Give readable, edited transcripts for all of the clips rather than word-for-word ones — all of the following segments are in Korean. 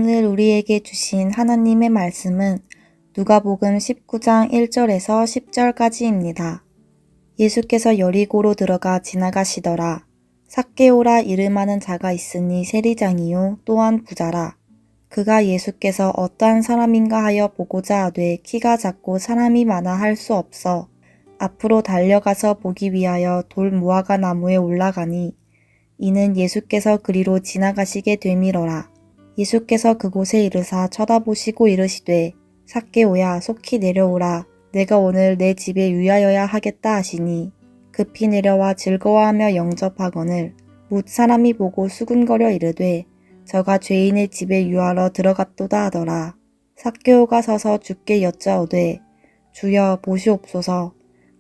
오늘 우리에게 주신 하나님의 말씀은 누가복음 19장 1절에서 10절까지입니다. 예수께서 여리고로 들어가 지나가시더라. 삭개오라 이름하는 자가 있으니 세리장이요 또한 부자라. 그가 예수께서 어떠한 사람인가 하여 보고자 하되 키가 작고 사람이 많아 할 수 없어 앞으로 달려가서 보기 위하여 돌 무화과 나무에 올라가니 이는 예수께서 그리로 지나가시게 되밀어라. 예수께서 그곳에 이르사 쳐다보시고 이르시되 삭개오야 속히 내려오라. 내가 오늘 내 집에 유하여야 하겠다 하시니 급히 내려와 즐거워하며 영접하거늘 뭇 사람이 보고 수군거려 이르되 저가 죄인의 집에 유하러 들어갔도다 하더라. 삭개오가 서서 주께 여짜오되 주여 보시옵소서.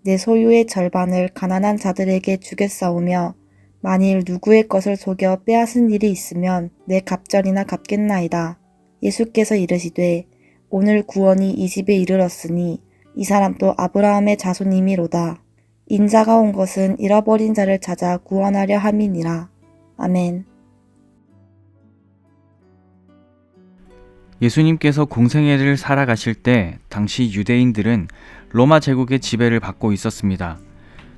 내 소유의 절반을 가난한 자들에게 주겠사오며 만일 누구의 것을 속여 빼앗은 일이 있으면 내 갑절이나 갚겠나이다. 예수께서 이르시되 오늘 구원이 이 집에 이르렀으니 이 사람도 아브라함의 자손이미로다. 인자가 온 것은 잃어버린 자를 찾아 구원하려 함이니라. 아멘. 예수님께서 공생애를 살아가실 때 당시 유대인들은 로마 제국의 지배를 받고 있었습니다.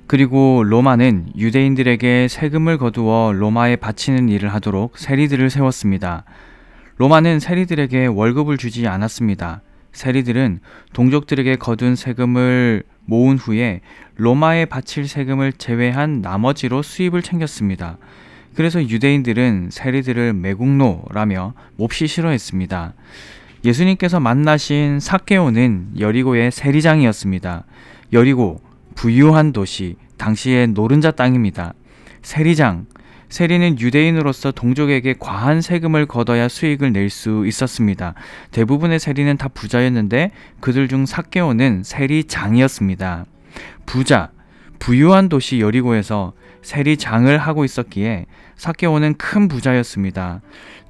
그리고 로마는 유대인들에게 세금을 거두어 로마에 바치는 일을 하도록 세리들을 세웠습니다. 로마는 세리들에게 월급을 주지 않았습니다. 세리들은 동족들에게 거둔 세금을 모은 후에 로마에 바칠 세금을 제외한 나머지로 수입을 챙겼습니다. 그래서 유대인들은 세리들을 매국노라며 몹시 싫어했습니다. 예수님께서 만나신 삭개오는 여리고의 세리장이었습니다. 여리고, 부유한 도시, 당시의 노른자 땅입니다. 세리장, 세리는 유대인으로서 동족에게 과한 세금을 걷어야 수익을 낼 수 있었습니다. 대부분의 세리는 다 부자였는데 그들 중 삭개오는 세리장이었습니다. 부자, 부유한 도시 여리고에서 세리장을 하고 있었기에 삭개오는 큰 부자였습니다.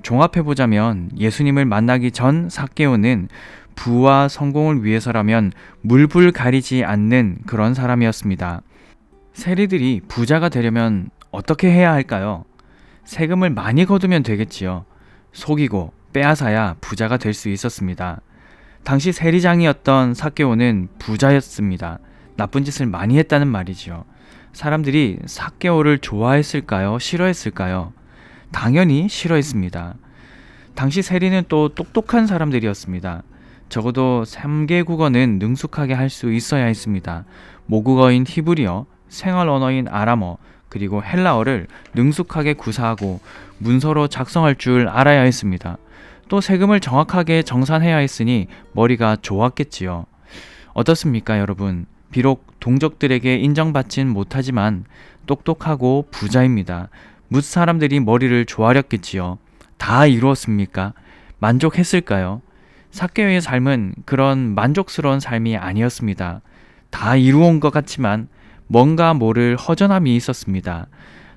종합해보자면 예수님을 만나기 전 삭개오는 부와 성공을 위해서라면 물불 가리지 않는 그런 사람이었습니다. 세리들이 부자가 되려면 어떻게 해야 할까요? 세금을 많이 거두면 되겠지요. 속이고 빼앗아야 부자가 될 수 있었습니다. 당시 세리장이었던 삭개오는 부자였습니다. 나쁜 짓을 많이 했다는 말이지요. 사람들이 삭개오를 좋아했을까요? 싫어했을까요? 당연히 싫어했습니다. 당시 세리는 또 똑똑한 사람들이었습니다. 적어도 3개 국어는 능숙하게 할 수 있어야 했습니다. 모국어인 히브리어, 생활 언어인 아람어, 그리고 헬라어를 능숙하게 구사하고 문서로 작성할 줄 알아야 했습니다. 또 세금을 정확하게 정산해야 했으니 머리가 좋았겠지요. 어떻습니까, 여러분? 비록 동족들에게 인정받진 못하지만 똑똑하고 부자입니다. 뭇 사람들이 머리를 조아렸겠지요. 다 이루었습니까? 만족했을까요? 삭개오의 삶은 그런 만족스러운 삶이 아니었습니다. 다 이루온 것 같지만 뭔가 모를 허전함이 있었습니다.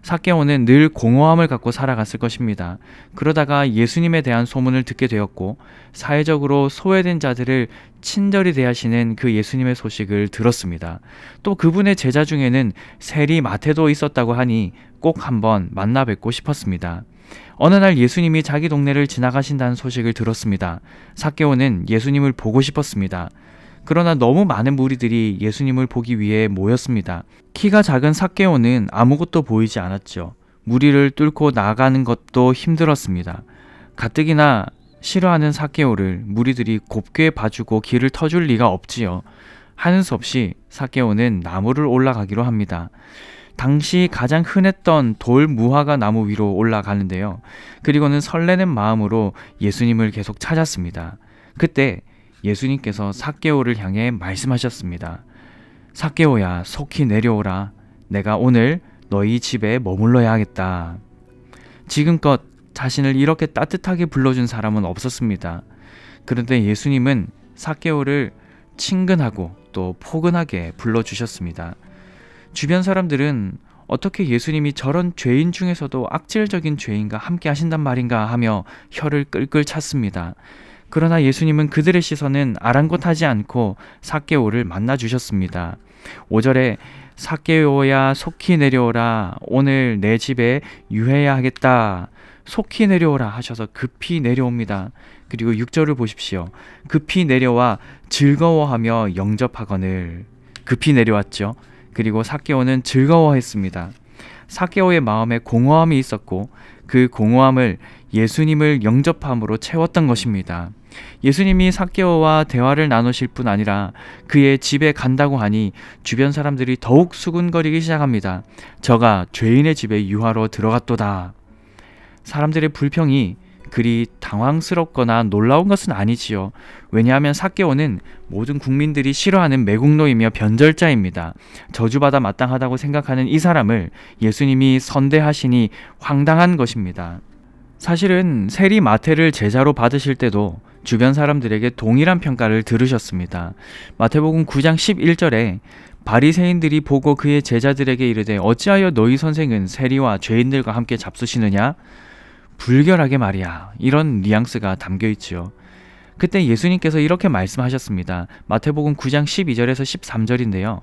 삭개오는 늘 공허함을 갖고 살아갔을 것입니다. 그러다가 예수님에 대한 소문을 듣게 되었고 사회적으로 소외된 자들을 친절히 대하시는 그 예수님의 소식을 들었습니다. 또 그분의 제자 중에는 세리 마태도 있었다고 하니 꼭 한번 만나 뵙고 싶었습니다. 어느 날 예수님이 자기 동네를 지나가신다는 소식을 들었습니다. 삭개오는 예수님을 보고 싶었습니다. 그러나 너무 많은 무리들이 예수님을 보기 위해 모였습니다. 키가 작은 삭개오는 아무것도 보이지 않았죠. 무리를 뚫고 나가는 것도 힘들었습니다. 가뜩이나 싫어하는 삭개오를 무리들이 곱게 봐주고 길을 터줄 리가 없지요. 하는 수 없이 삭개오는 나무를 올라가기로 합니다. 당시 가장 흔했던 돌 무화과 나무 위로 올라가는데요. 그리고는 설레는 마음으로 예수님을 계속 찾았습니다. 그때 예수님께서 삭개오를 향해 말씀하셨습니다. 삭개오야, 속히 내려오라. 내가 오늘 너희 집에 머물러야 하겠다. 지금껏 자신을 이렇게 따뜻하게 불러준 사람은 없었습니다. 그런데 예수님은 삭개오를 친근하고 또 포근하게 불러주셨습니다. 주변 사람들은 어떻게 예수님이 저런 죄인 중에서도 악질적인 죄인과 함께 하신단 말인가 하며 혀를 끌끌 찼습니다. 그러나 예수님은 그들의 시선은 아랑곳하지 않고 삭개오를 만나주셨습니다. 5절에 삭개오야 속히 내려오라. 오늘 내 집에 유해야 하겠다. 속히 내려오라 하셔서 급히 내려옵니다. 그리고 6절을 보십시오. 급히 내려와 즐거워하며 영접하거늘. 급히 내려왔죠. 그리고 삭개오는 즐거워했습니다. 삭개오의 마음에 공허함이 있었고 그 공허함을 예수님을 영접함으로 채웠던 것입니다. 예수님이 삭개오와 대화를 나누실 뿐 아니라 그의 집에 간다고 하니 주변 사람들이 더욱 수군거리기 시작합니다. 저가 죄인의 집에 유하러 들어갔도다. 사람들의 불평이 그리 당황스럽거나 놀라운 것은 아니지요. 왜냐하면 삭개오는 모든 국민들이 싫어하는 매국노이며 변절자입니다. 저주받아 마땅하다고 생각하는 이 사람을 예수님이 선대하시니 황당한 것입니다. 사실은 세리 마태를 제자로 받으실 때도 주변 사람들에게 동일한 평가를 들으셨습니다. 마태복음 9장 11절에 바리새인들이 보고 그의 제자들에게 이르되 어찌하여 너희 선생은 세리와 죄인들과 함께 잡수시느냐? 불결하게 말이야. 이런 뉘앙스가 담겨 있지요. 그때 예수님께서 이렇게 말씀하셨습니다. 마태복음 9장 12절에서 13절인데요.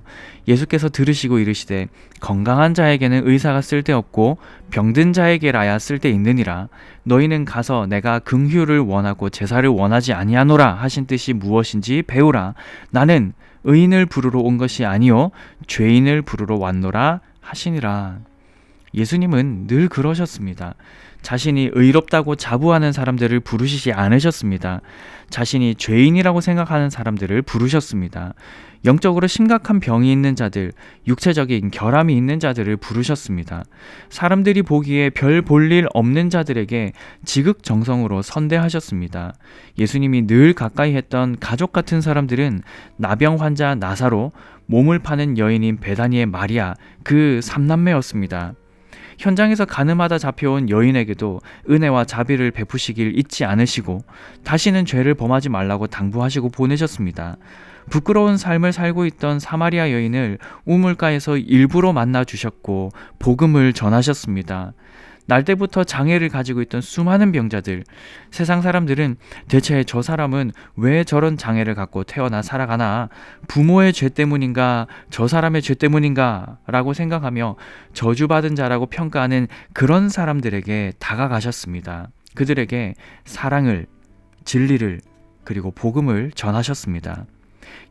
예수께서 들으시고 이르시되 건강한 자에게는 의사가 쓸데없고 병든 자에게라야 쓸데있느니라. 너희는 가서 내가 긍휼을 원하고 제사를 원하지 아니하노라 하신 뜻이 무엇인지 배우라. 나는 의인을 부르러 온 것이 아니요 죄인을 부르러 왔노라 하시니라. 예수님은 늘 그러셨습니다. 자신이 의롭다고 자부하는 사람들을 부르시지 않으셨습니다. 자신이 죄인이라고 생각하는 사람들을 부르셨습니다. 영적으로 심각한 병이 있는 자들, 육체적인 결함이 있는 자들을 부르셨습니다. 사람들이 보기에 별 볼 일 없는 자들에게 지극정성으로 선대하셨습니다. 예수님이 늘 가까이 했던 가족 같은 사람들은 나병 환자 나사로, 몸을 파는 여인인 베다니의 마리아, 그 삼남매였습니다. 현장에서 가늠하다 잡혀온 여인에게도 은혜와 자비를 베푸시길 잊지 않으시고 다시는 죄를 범하지 말라고 당부하시고 보내셨습니다. 부끄러운 삶을 살고 있던 사마리아 여인을 우물가에서 일부러 만나 주셨고 복음을 전하셨습니다. 날 때부터 장애를 가지고 있던 수많은 병자들, 세상 사람들은 대체 저 사람은 왜 저런 장애를 갖고 태어나 살아가나? 부모의 죄 때문인가? 저 사람의 죄 때문인가? 라고 생각하며 저주받은 자라고 평가하는 그런 사람들에게 다가가셨습니다. 그들에게 사랑을, 진리를, 그리고 복음을 전하셨습니다.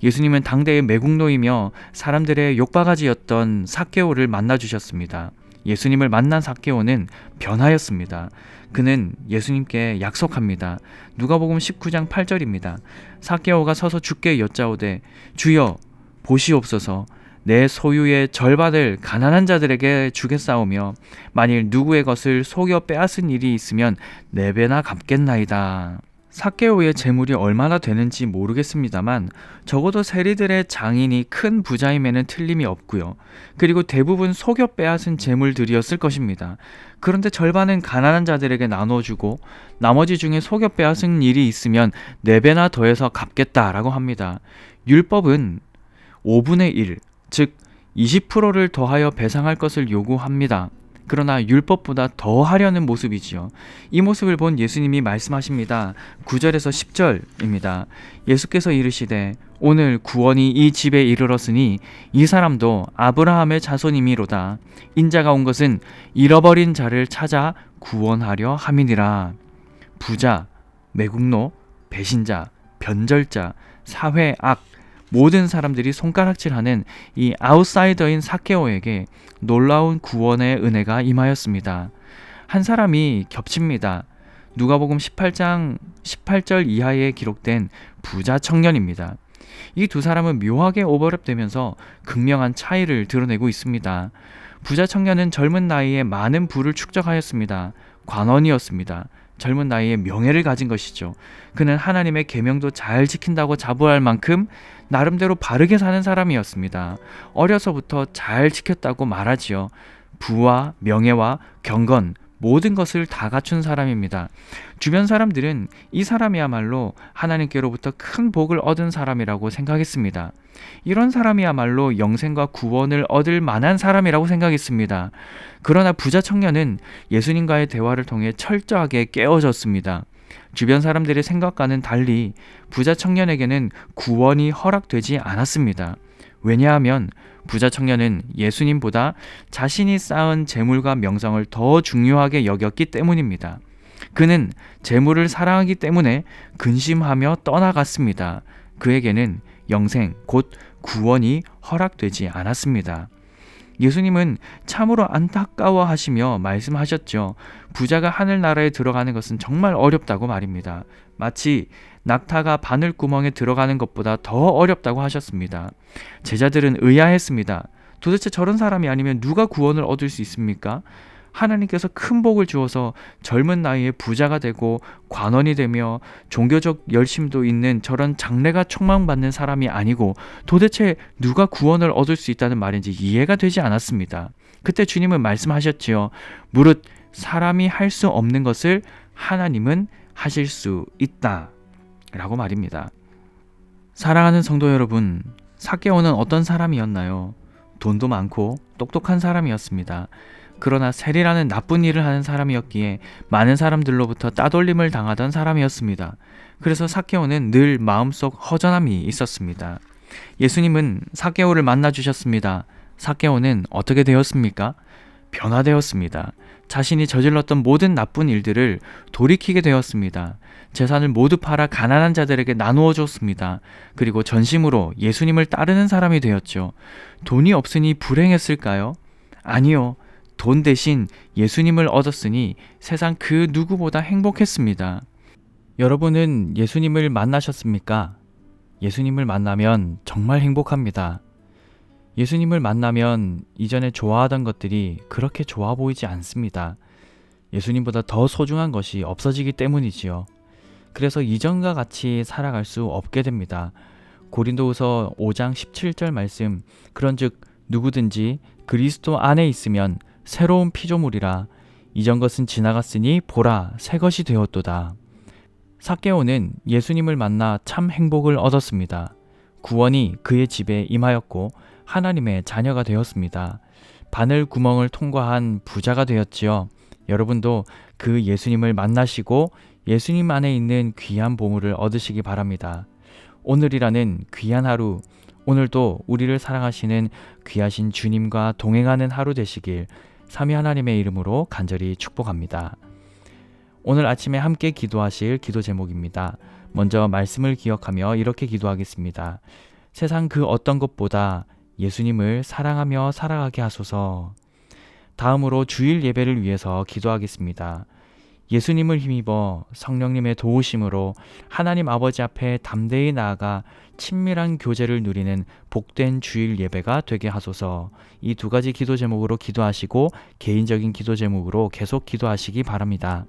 예수님은 당대의 매국노이며 사람들의 욕바가지였던 삭개오를 만나주셨습니다. 예수님을 만난 삭개오는 변하였습니다. 그는 예수님께 약속합니다. 누가복음 19장 8절입니다. 삭개오가 서서 주께 여짜오되 주여 보시옵소서 내 소유의 절반을 가난한 자들에게 주겠사오며 만일 누구의 것을 속여 빼앗은 일이 있으면 네 배나 갚겠나이다. 삭개오의 재물이 얼마나 되는지 모르겠습니다만 적어도 세리들의 장인이 큰 부자임에는 틀림이 없고요. 그리고 대부분 속여 빼앗은 재물들이었을 것입니다. 그런데 절반은 가난한 자들에게 나눠주고 나머지 중에 속여 빼앗은 일이 있으면 4배나 더해서 갚겠다라고 합니다. 율법은 5분의 1, 즉 20%를 더하여 배상할 것을 요구합니다. 그러나 율법보다 더 하려는 모습이지요. 이 모습을 본 예수님이 말씀하십니다. 9절에서 10절입니다. 예수께서 이르시되 오늘 구원이 이 집에 이르렀으니 이 사람도 아브라함의 자손이미로다. 인자가 온 것은 잃어버린 자를 찾아 구원하려 함이니라. 부자, 매국노, 배신자, 변절자, 사회 악, 모든 사람들이 손가락질하는 이 아웃사이더인 삭개오에게 놀라운 구원의 은혜가 임하였습니다. 한 사람이 겹칩니다. 누가복음 18장 18절 이하에 기록된 부자 청년입니다. 이 두 사람은 묘하게 오버랩되면서 극명한 차이를 드러내고 있습니다. 부자 청년은 젊은 나이에 많은 부를 축적하였습니다. 관원이었습니다. 젊은 나이에 명예를 가진 것이죠. 그는 하나님의 계명도 잘 지킨다고 자부할 만큼 나름대로 바르게 사는 사람이었습니다. 어려서부터 잘 지켰다고 말하지요. 부와 명예와 경건, 모든 것을 다 갖춘 사람입니다. 주변 사람들은 이 사람이야말로 하나님께로부터 큰 복을 얻은 사람이라고 생각했습니다. 이런 사람이야말로 영생과 구원을 얻을 만한 사람이라고 생각했습니다. 그러나 부자 청년은 예수님과의 대화를 통해 철저하게 깨어졌습니다. 주변 사람들의 생각과는 달리 부자 청년에게는 구원이 허락되지 않았습니다. 왜냐하면 부자 청년은 예수님보다 자신이 쌓은 재물과 명성을 더 중요하게 여겼기 때문입니다. 그는 재물을 사랑하기 때문에 근심하며 떠나갔습니다. 그에게는 영생, 곧 구원이 허락되지 않았습니다. 예수님은 참으로 안타까워하시며 말씀하셨죠. 부자가 하늘나라에 들어가는 것은 정말 어렵다고 말입니다. 마치 낙타가 바늘구멍에 들어가는 것보다 더 어렵다고 하셨습니다. 제자들은 의아했습니다. 도대체 저런 사람이 아니면 누가 구원을 얻을 수 있습니까? 하나님께서 큰 복을 주어서 젊은 나이에 부자가 되고 관원이 되며 종교적 열심도 있는 저런 장래가 촉망받는 사람이 아니고 도대체 누가 구원을 얻을 수 있다는 말인지 이해가 되지 않았습니다. 그때 주님은 말씀하셨지요. 무릇 사람이 할 수 없는 것을 하나님은 하실 수 있다 라고 말입니다. 사랑하는 성도 여러분, 삭개오는 어떤 사람이었나요? 돈도 많고 똑똑한 사람이었습니다. 그러나 세리라는 나쁜 일을 하는 사람이었기에 많은 사람들로부터 따돌림을 당하던 사람이었습니다. 그래서 삭개오는 늘 마음속 허전함이 있었습니다. 예수님은 삭개오를 만나 주셨습니다. 삭개오는 어떻게 되었습니까? 변화되었습니다. 자신이 저질렀던 모든 나쁜 일들을 돌이키게 되었습니다. 재산을 모두 팔아 가난한 자들에게 나누어 줬습니다. 그리고 전심으로 예수님을 따르는 사람이 되었죠. 돈이 없으니 불행했을까요? 아니요. 돈 대신 예수님을 얻었으니 세상 그 누구보다 행복했습니다. 여러분은 예수님을 만나셨습니까? 예수님을 만나면 정말 행복합니다. 예수님을 만나면 이전에 좋아하던 것들이 그렇게 좋아 보이지 않습니다. 예수님보다 더 소중한 것이 없어지기 때문이지요. 그래서 이전과 같이 살아갈 수 없게 됩니다. 고린도후서 5장 17절 말씀, 그런즉 누구든지 그리스도 안에 있으면 새로운 피조물이라 이전 것은 지나갔으니 보라 새 것이 되었도다. 삭개오는 예수님을 만나 참 행복을 얻었습니다. 구원이 그의 집에 임하였고 하나님의 자녀가 되었습니다. 바늘 구멍을 통과한 부자가 되었지요. 여러분도 그 예수님을 만나시고 예수님 안에 있는 귀한 보물을 얻으시기 바랍니다. 오늘이라는 귀한 하루, 오늘도 우리를 사랑하시는 귀하신 주님과 동행하는 하루 되시길 삼위 하나님의 이름으로 간절히 축복합니다. 오늘 아침에 함께 기도하실 기도 제목입니다. 먼저 말씀을 기억하며 이렇게 기도하겠습니다. 세상 그 어떤 것보다 예수님을 사랑하며 살아가게 하소서. 다음으로 주일 예배를 위해서 기도하겠습니다. 예수님을 힘입어 성령님의 도우심으로 하나님 아버지 앞에 담대히 나아가 친밀한 교제를 누리는 복된 주일 예배가 되게 하소서. 이 두 가지 기도 제목으로 기도하시고 개인적인 기도 제목으로 계속 기도하시기 바랍니다.